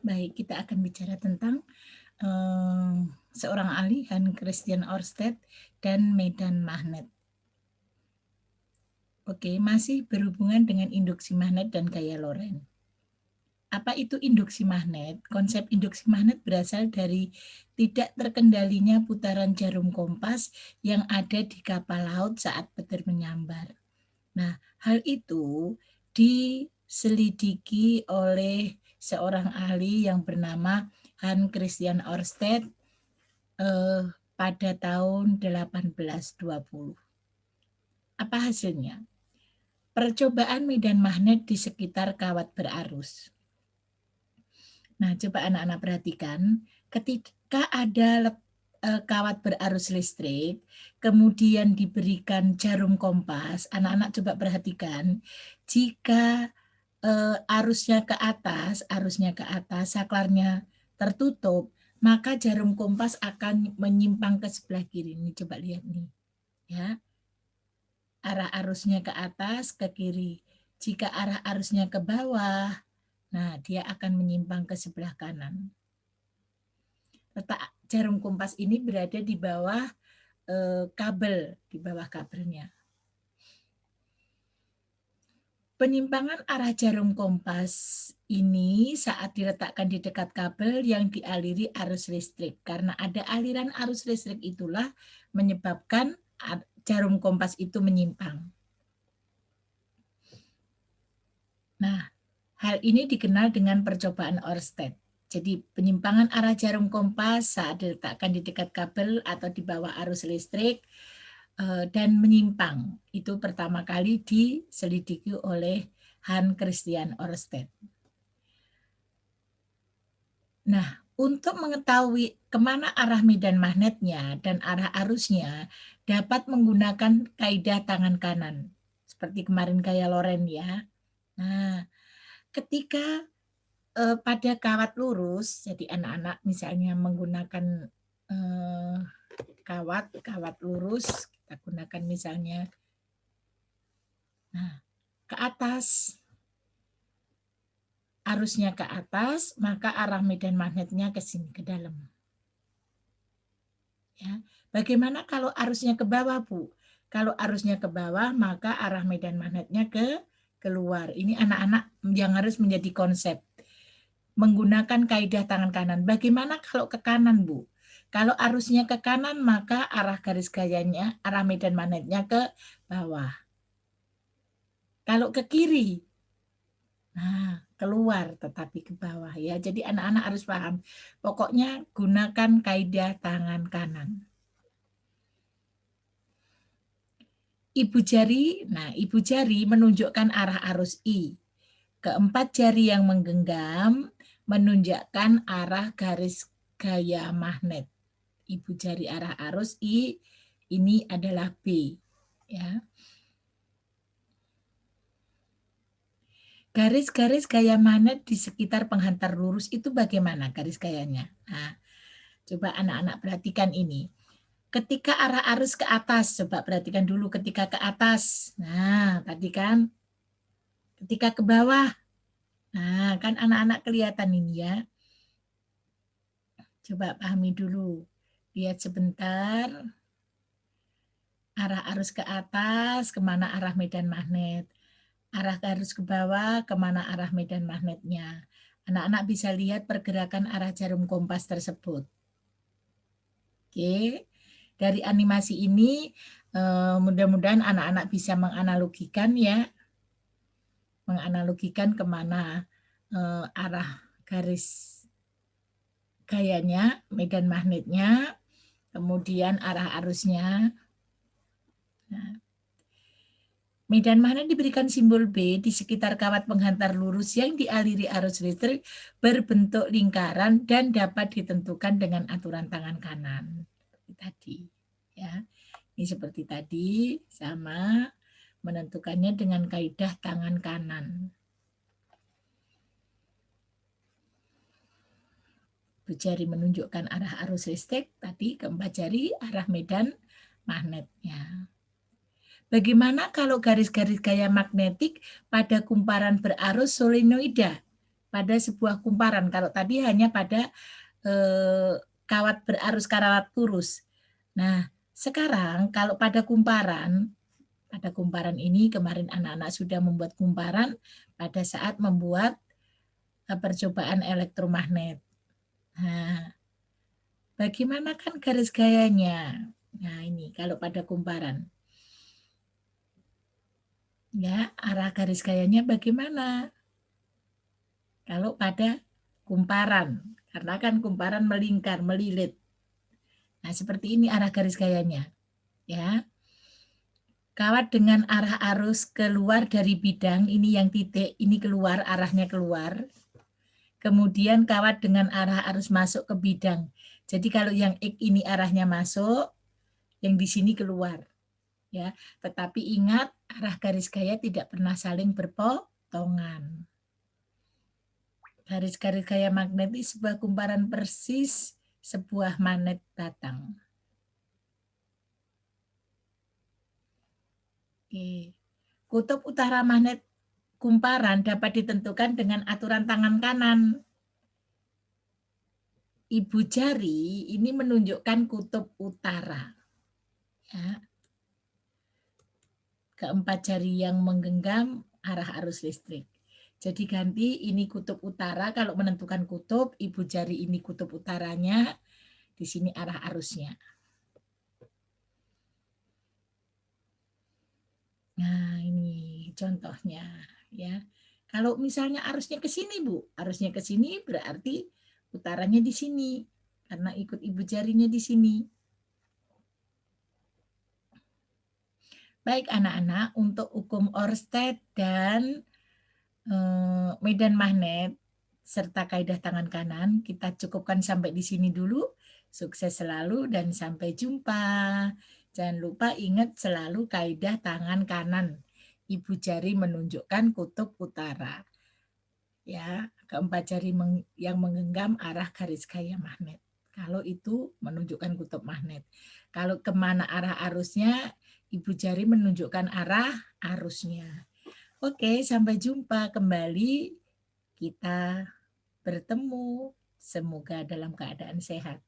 Baik, kita akan bicara tentang seorang ahli, Hans Christian Ørsted, dan medan magnet. Oke, masih berhubungan dengan induksi magnet dan gaya Lorentz. Apa itu induksi magnet? Konsep induksi magnet berasal dari tidak terkendalinya putaran jarum kompas yang ada di kapal laut saat petir menyambar. Nah, hal itu diselidiki oleh seorang ahli yang bernama Hans Christian Ørsted pada tahun 1820. Apa hasilnya? Percobaan medan magnet di sekitar kawat berarus. Nah, coba anak-anak perhatikan, ketika ada kawat berarus listrik, kemudian diberikan jarum kompas, anak-anak coba perhatikan, jika arusnya ke atas, saklarnya tertutup, maka jarum kompas akan menyimpang ke sebelah kiri. Ini coba lihat nih, ya. Arah arusnya ke atas, ke kiri. Jika arah arusnya ke bawah, nah dia akan menyimpang ke sebelah kanan. Letak jarum kompas ini berada di bawah kabel, di bawah kabelnya. Penyimpangan arah jarum kompas ini saat diletakkan di dekat kabel yang dialiri arus listrik. Karena ada aliran arus listrik itulah menyebabkan jarum kompas itu menyimpang. Nah, hal ini dikenal dengan percobaan Ørsted. Jadi penyimpangan arah jarum kompas saat diletakkan di dekat kabel atau di bawah arus listrik dan menyimpang. Itu pertama kali diselidiki oleh Hans Christian Ørsted. Nah, untuk mengetahui kemana arah medan magnetnya dan arah arusnya, dapat menggunakan kaidah tangan kanan. Seperti kemarin gaya Lorentz ya. Nah, ketika pada kawat lurus, jadi anak-anak misalnya menggunakan kawat lurus, kita gunakan misalnya ke atas, arusnya ke atas, maka arah medan magnetnya ke sini, ke dalam. Ya. Bagaimana kalau arusnya ke bawah, Bu? Kalau arusnya ke bawah, maka arah medan magnetnya ke keluar. Ini anak-anak yang harus menjadi konsep. Menggunakan kaidah tangan kanan. Bagaimana kalau ke kanan, Bu? Kalau arusnya ke kanan, maka arah garis gayanya, arah medan magnetnya ke bawah. Kalau ke kiri, nah, keluar tetapi ke bawah ya. Jadi anak-anak harus paham. Pokoknya gunakan kaidah tangan kanan. Ibu jari, nah ibu jari menunjukkan arah arus I. Keempat jari yang menggenggam menunjukkan arah garis gaya magnet. Ibu jari arah arus I ini adalah B, ya. Garis-garis gaya magnet di sekitar penghantar lurus itu bagaimana garis gayanya? Nah, coba anak-anak perhatikan ini. Ketika arah arus ke atas, coba perhatikan dulu ketika ke atas. Nah, tadi kan ketika ke bawah. Nah, kan anak-anak kelihatan ini ya. Coba pahami dulu. Lihat sebentar. Arah arus ke atas, kemana arah medan magnet. Arah arus ke bawah, kemana arah medan magnetnya. Anak-anak bisa lihat pergerakan arah jarum kompas tersebut. Oke, dari animasi ini mudah-mudahan anak-anak bisa menganalogikan ya, menganalogikan kemana arah garis gayanya, medan magnetnya, kemudian arah arusnya. Nah, medan magnet diberikan simbol B di sekitar kawat penghantar lurus yang dialiri arus listrik berbentuk lingkaran dan dapat ditentukan dengan aturan tangan kanan. Seperti tadi, ya. Ini seperti tadi, sama menentukannya dengan kaidah tangan kanan. Ibu jari menunjukkan arah arus listrik, tadi keempat jari arah medan magnetnya. Bagaimana kalau garis-garis gaya magnetik pada kumparan berarus solenoida? pada sebuah kumparan. Kalau tadi hanya pada kawat berarus kawat lurus. Nah, sekarang kalau pada kumparan ini kemarin anak-anak sudah membuat kumparan pada saat membuat percobaan elektromagnet. Nah, bagaimana kan garis gayanya? Nah, ini kalau pada kumparan. Ya, arah garis gayanya bagaimana? Kalau pada kumparan, karena kan kumparan melingkar, melilit. Nah, seperti ini arah garis gayanya. Ya. Kawat dengan arah arus keluar dari bidang, ini yang titik, ini keluar, arahnya keluar. Kemudian kawat dengan arah arus masuk ke bidang. Jadi kalau yang X ini arahnya masuk, yang di sini keluar. Ya, tetapi ingat arah garis gaya tidak pernah saling berpotongan. Garis-garis gaya magnetis sebuah kumparan persis sebuah magnet batang. Oke. Kutub utara magnet kumparan dapat ditentukan dengan aturan tangan kanan. Ibu jari ini menunjukkan kutub utara. Ya. Keempat jari yang menggenggam arah arus listrik. Jadi ganti ini kutub utara, kalau menentukan kutub, ibu jari ini kutub utaranya, di sini arah arusnya. Nah, ini contohnya ya. Kalau misalnya arusnya ke sini, Bu, arusnya ke sini berarti utaranya di sini karena ikut ibu jarinya di sini. Baik anak-anak, untuk hukum Oersted dan medan magnet serta kaidah tangan kanan kita cukupkan sampai di sini dulu. Sukses selalu dan sampai jumpa. Jangan lupa ingat selalu kaidah tangan kanan. Ibu jari menunjukkan kutub utara. Ya, keempat jari yang menggenggam arah garis gaya magnet. Kalau itu menunjukkan kutub magnet. Kalau kemana arah arusnya, ibu jari menunjukkan arah arusnya. Oke, sampai jumpa kembali. Kita bertemu. Semoga dalam keadaan sehat.